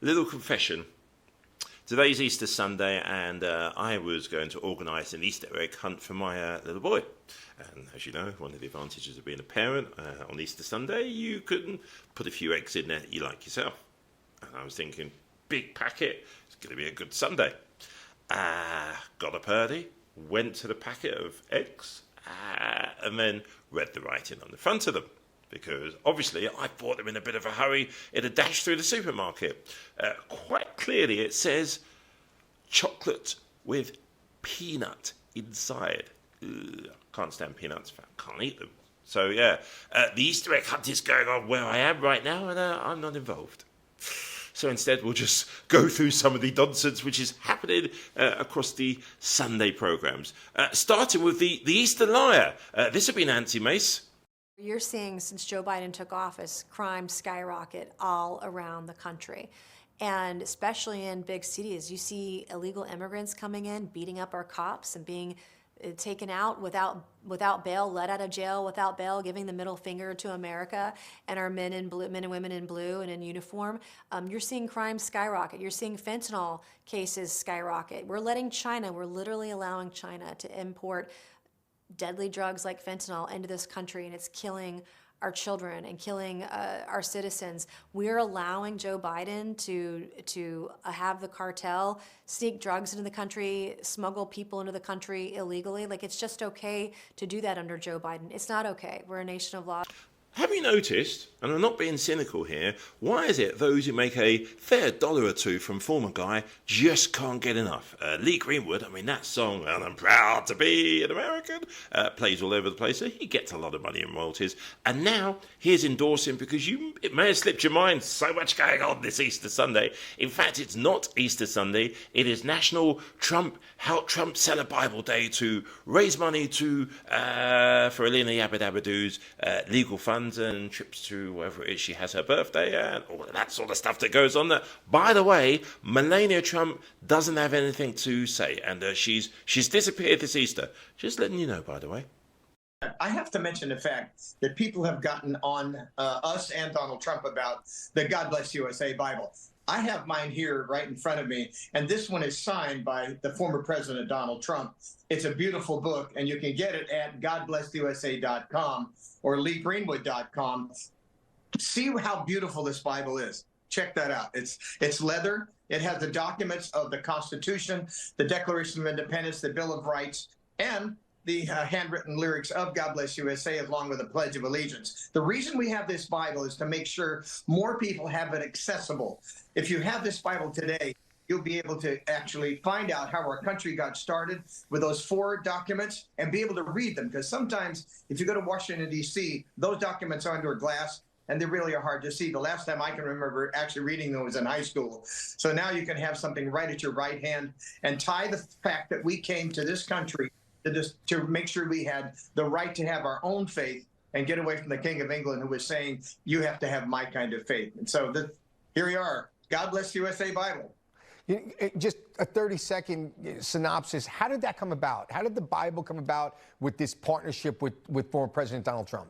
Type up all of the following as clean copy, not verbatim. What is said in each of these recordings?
Little confession. Today's Easter Sunday, and I was going to organise an Easter egg hunt for my little boy. And as you know, one of the advantages of being a parent, on Easter Sunday, you can put a few eggs in there that you like yourself. And I was thinking, big packet, it's going to be a good Sunday. Got up early, went to the packet of eggs, and then read the writing on the front of them. Because obviously I bought them in a bit of a hurry in a dash through the supermarket. Quite clearly it says chocolate with peanut inside. Ugh, can't stand peanuts, can't eat them. So yeah, the Easter egg hunt is going on where I am right now, and I'm not involved. So instead we'll just go through some of the nonsense which is happening across the Sunday programmes. Starting with the Easter Liar. This will be Nancy Mace. You're seeing, since Joe Biden took office, crime skyrocket all around the country. And especially in big cities, you see illegal immigrants coming in, beating up our cops and being taken out without bail, let out of jail without bail, giving the middle finger to America and our men and women in blue and in uniform. You're seeing crime skyrocket. You're seeing fentanyl cases skyrocket. We're literally allowing China to import deadly drugs like fentanyl into this country, and it's killing our children and killing our citizens. We're allowing Joe Biden to have the cartel sneak drugs into the country, smuggle people into the country illegally. Like, it's just okay to do that under Joe Biden. It's not okay. We're a nation of law. Have you noticed, and I'm not being cynical here, why is it those who make a fair $1 or $2 from Former Guy just can't get enough? Lee Greenwood, I mean, that song, and I'm proud to be an American, plays all over the place, so he gets a lot of money in royalties. And now he's endorsing, because it may have slipped your mind, so much going on this Easter Sunday. In fact, it's not Easter Sunday, it is National Help Trump Sell a Bible Day to raise money for Alina Yabba-Dabba-Doo's legal funds and trips to wherever it is she has her birthday and all of that sort of stuff that goes on there. By the way, Melania Trump doesn't have anything to say, and she's disappeared this Easter. Just letting you know, by the way. I have to mention the fact that people have gotten on us and Donald Trump about the God Bless USA Bible. I have mine here right in front of me, and this one is signed by the former President Donald Trump. It's a beautiful book, and you can get it at godblessusa.com or leegreenwood.com. See how beautiful this Bible is. Check that out. It's leather. It has the documents of the Constitution, the Declaration of Independence, the Bill of Rights, and the handwritten lyrics of God Bless USA, along with the Pledge of Allegiance. The reason we have this Bible is to make sure more people have it accessible. If you have this Bible today, you'll be able to actually find out how our country got started with those 4 documents and be able to read them. Because sometimes if you go to Washington, D.C., those documents are under glass and they really are hard to see. The last time I can remember actually reading them was in high school. So now you can have something right at your right hand and tie the fact that we came to this country to make sure we had the right to have our own faith and get away from the King of England, who was saying, you have to have my kind of faith. And so here we are. God Bless USA Bible. Just a 30-second synopsis. How did that come about? How did the Bible come about with this partnership with former President Donald Trump?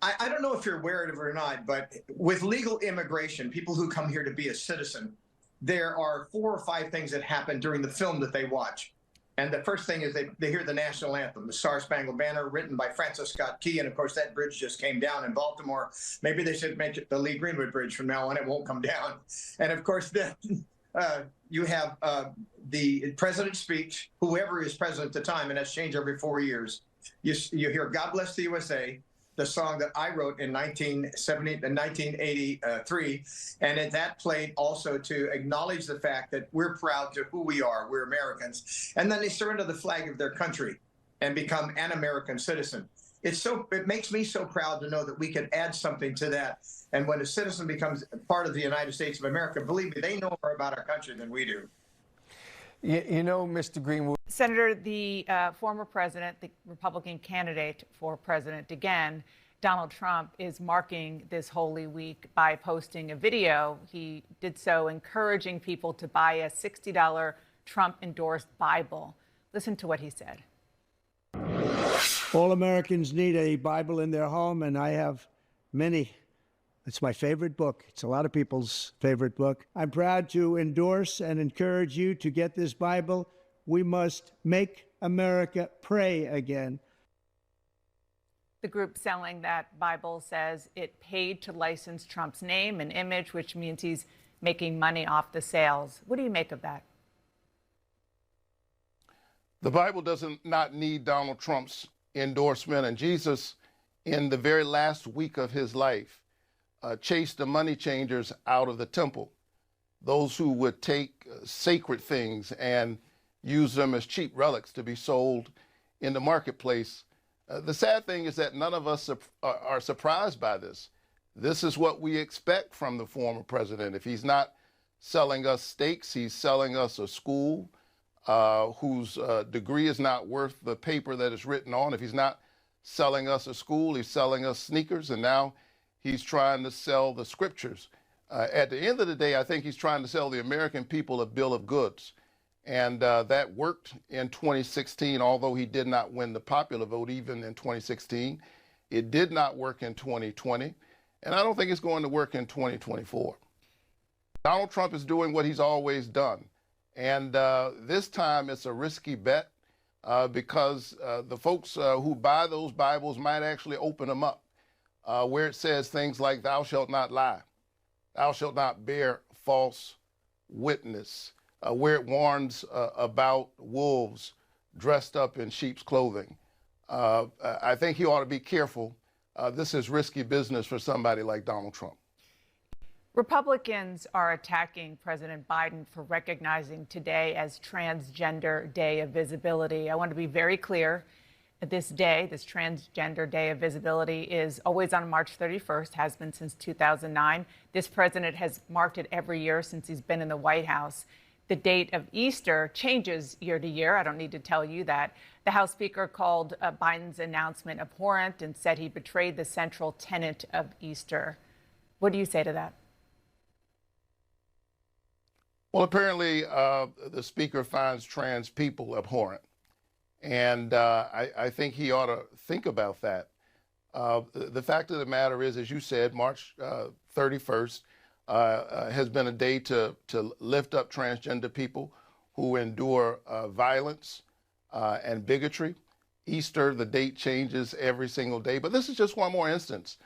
I don't know if you're aware of it or not, but with legal immigration, people who come here to be a citizen, there are 4 or 5 things that happen during the film that they watch. And the first thing is they hear the national anthem, the Star-Spangled Banner, written by Francis Scott Key. And, of course, that bridge just came down in Baltimore. Maybe they should make it the Lee Greenwood Bridge from now on. It won't come down. And, of course, then you have the president's speech, whoever is president at the time, and that's changed every 4 years. You hear God Bless the USA, the song that I wrote in 1983, and that played also to acknowledge the fact that we're proud to who we are, we're Americans, and then they surrender the flag of their country and become an American citizen. It makes me so proud to know that we can add something to that, and when a citizen becomes part of the United States of America, believe me, they know more about our country than we do. You know, Mr. Greenwood. Senator, the former president, the Republican candidate for president again, Donald Trump, is marking this Holy Week by posting a video. He did so encouraging people to buy a $60 Trump-endorsed Bible. Listen to what he said. All Americans need a Bible in their home, and I have many It's my favorite book. It's a lot of people's favorite book. I'm proud to endorse and encourage you to get this Bible. We must make America pray again. The group selling that Bible says it paid to license Trump's name and image, which means he's making money off the sales. What do you make of that? The Bible does not need Donald Trump's endorsement, and Jesus, in the very last week of his life, chased the money changers out of the temple, those who would take sacred things and use them as cheap relics to be sold in the marketplace. The sad thing is that none of us are surprised by this. This is what we expect from the former president. If he's not selling us steaks, he's selling us a school whose degree is not worth the paper that it's written on. If he's not selling us a school, he's selling us sneakers, and now he's trying to sell the scriptures. At the end of the day, I think he's trying to sell the American people a bill of goods. And that worked in 2016, although he did not win the popular vote even in 2016. It did not work in 2020. And I don't think it's going to work in 2024. Donald Trump is doing what he's always done. And this time it's a risky bet because the folks who buy those Bibles might actually open them up where it says things like, "Thou shalt not lie. Thou shalt not bear false witness," where it warns about wolves dressed up in sheep's clothing. I think he ought to be careful. This is risky business for somebody like Donald Trump. Republicans are attacking President Biden for recognizing today as Transgender Day of Visibility. I want to be very clear that this day, this Transgender Day of Visibility, is always on March 31st, has been since 2009. This president has marked it every year since he's been in the White House. The date of Easter changes year to year. I don't need to tell you that. The House Speaker called Biden's announcement abhorrent and said he betrayed the central tenet of Easter. What do you say to that? Well, apparently the Speaker finds trans people abhorrent. And I think he ought to think about that. The fact of the matter is, as you said, March 31st has been a day to lift up transgender people who endure violence and bigotry. Easter, the date changes every single day. But this is just one more instance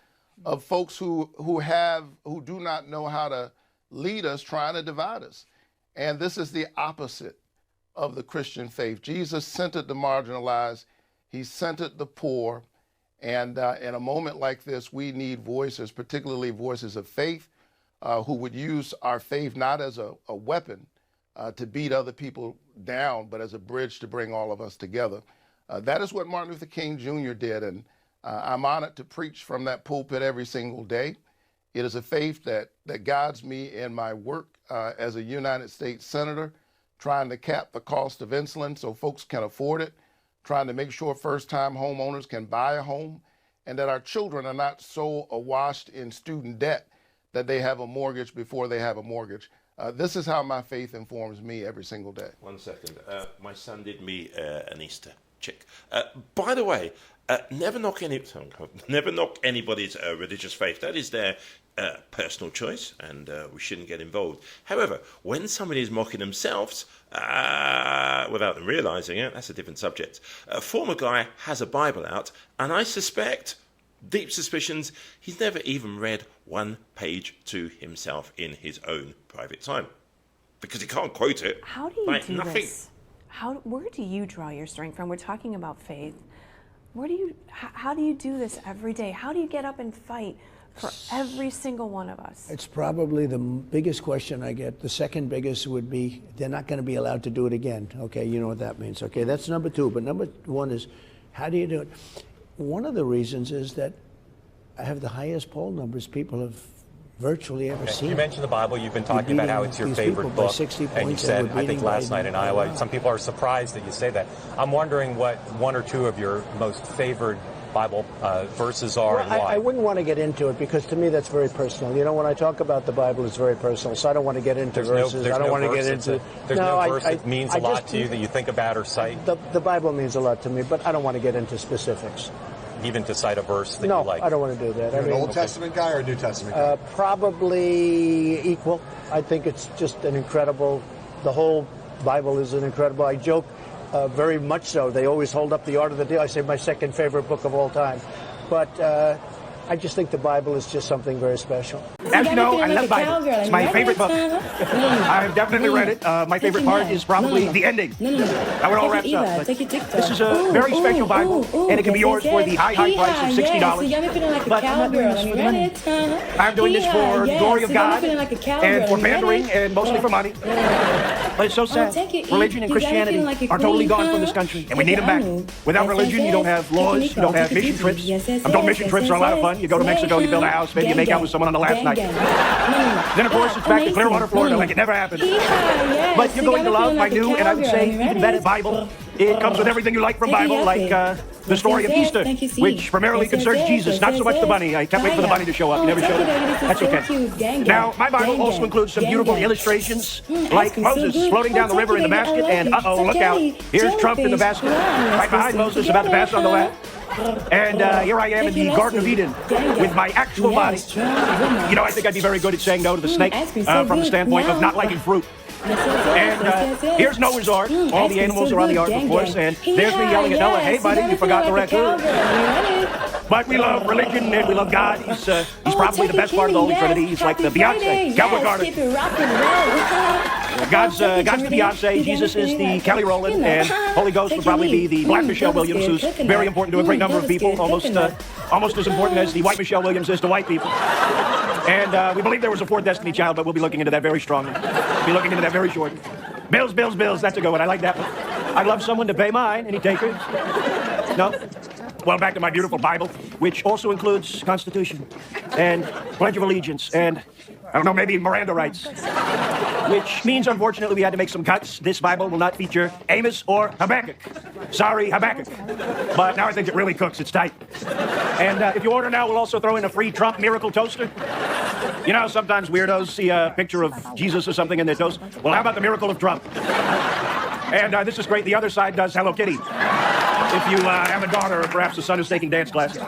of folks who do not know how to lead us, trying to divide us. And this is the opposite of the Christian faith. Jesus centered the marginalized. He centered the poor. And in a moment like this, we need voices, particularly voices of faith, who would use our faith not as a weapon to beat other people down, but as a bridge to bring all of us together. That is what Martin Luther King Jr. did. And I'm honored to preach from that pulpit every single day. It is a faith that guides me in my work as a United States Senator, trying to cap the cost of insulin so folks can afford it, trying to make sure first-time homeowners can buy a home, and that our children are not so awash in student debt that they have a mortgage before they have a mortgage. This is how my faith informs me every single day. 1 second. My son did me an Easter chick. By the way, never knock anybody's religious faith. That is their personal choice, and we shouldn't get involved. However, when somebody is mocking themselves without them realizing it, that's a different subject. A former guy has a Bible out, and I suspect, deep suspicions, he's never even read one page to himself in his own private time, because he can't quote it. How do you do nothing. this? Where do you draw your strength from? We're talking about faith. How do you do this every day? How do you get up and fight for every single one of us? It's probably the biggest question I get. The second biggest would be, they're not going to be allowed to do it again. Okay, you know what that means. Okay, that's number two. But number one is, how do you do it? One of the reasons is that I have the highest poll numbers people have virtually ever seen. You mentioned the Bible. You've been talking about how it's your favorite book. 60 points, and you said, I think last night in Iowa, some people are surprised that you say that. I'm wondering what one or two of your most favored Bible verses are and why. I wouldn't want to get into it because to me that's very personal. You know, when I talk about the Bible, it's very personal. So I don't want to get into verses. I don't want to get into. There's no verse that means a lot to you that you think about or cite. The Bible means a lot to me, but I don't want to get into specifics. even to cite a verse that No, you like? I don't want to do that. You're an Old Testament guy or a New Testament guy? Probably equal. I think it's just an incredible, the whole Bible is an incredible, I joke, very much so. They always hold up the Art of the Deal. I say my second favorite book of all time. But I just think the Bible is just something very special. As you know, I love the Bible. It's my favorite book. I've definitely read it. My favorite part is probably the ending. How it all wraps up. But this is a very special Bible, and it can be yours for the high price of $60. But I'm not doing this for the money. I'm doing this for the glory of God and for pandering and mostly for money. But it's so sad. Religion and Christianity are totally gone from this country, and we need them back. Without religion, you don't have laws, you don't have mission trips. I'm told mission trips are a lot of fun. You go to Mexico, you build a house, maybe you make out with someone on the last night. Then, of course, it's back to Clearwater, Florida, like it never happened. But you're going to love my new, and I would say even better, Bible. It comes with everything you like from Bible, like the story of Easter, which primarily concerns Jesus, not so much the bunny. I kept waiting for the bunny to show up. He never showed up. That's okay. Now, my Bible also includes some beautiful illustrations, like Moses floating down the river in the basket, and uh-oh, look out. Here's Trump in the basket, right behind Moses, about to pass on the lap. And here I am in the Garden of Eden with my actual body. You know, I think I'd be very good at saying no to the snake from the standpoint of not liking fruit. And here's Noah's Ark. All the animals are on the Ark, of course. And there's me yelling at Noah, hey, buddy, you forgot the raccoon. But we love religion and we love God. He's probably the best part of the Holy Trinity. He's like the Beyonce. Cowboy Carter. God's the Beyonce. Jesus is the Kelly Rowland. And Holy Ghost would probably be the black Michelle Williams, who's very important to a great number of people. Almost as important as the white Michelle Williams is to white people. And we believe there was a fourth Destiny Child, but we'll be looking into that very strongly. Be looking into that very shortly. Bills, bills, bills. That's a good one. I like that one. I'd love someone to pay mine. Any takers? No? Well, back to my beautiful Bible, which also includes Constitution and Pledge of Allegiance and, I don't know, maybe Miranda rights. Which means, unfortunately, we had to make some cuts. This Bible will not feature Amos or Habakkuk. Sorry, Habakkuk. But now I think it really cooks. It's tight. And if you order now, we'll also throw in a free Trump miracle toaster. You know, sometimes weirdos see a picture of Jesus or something in their toast. Well, how about the miracle of Trump? And this is great. The other side does Hello Kitty. If you have a daughter or perhaps a son who's taking dance classes.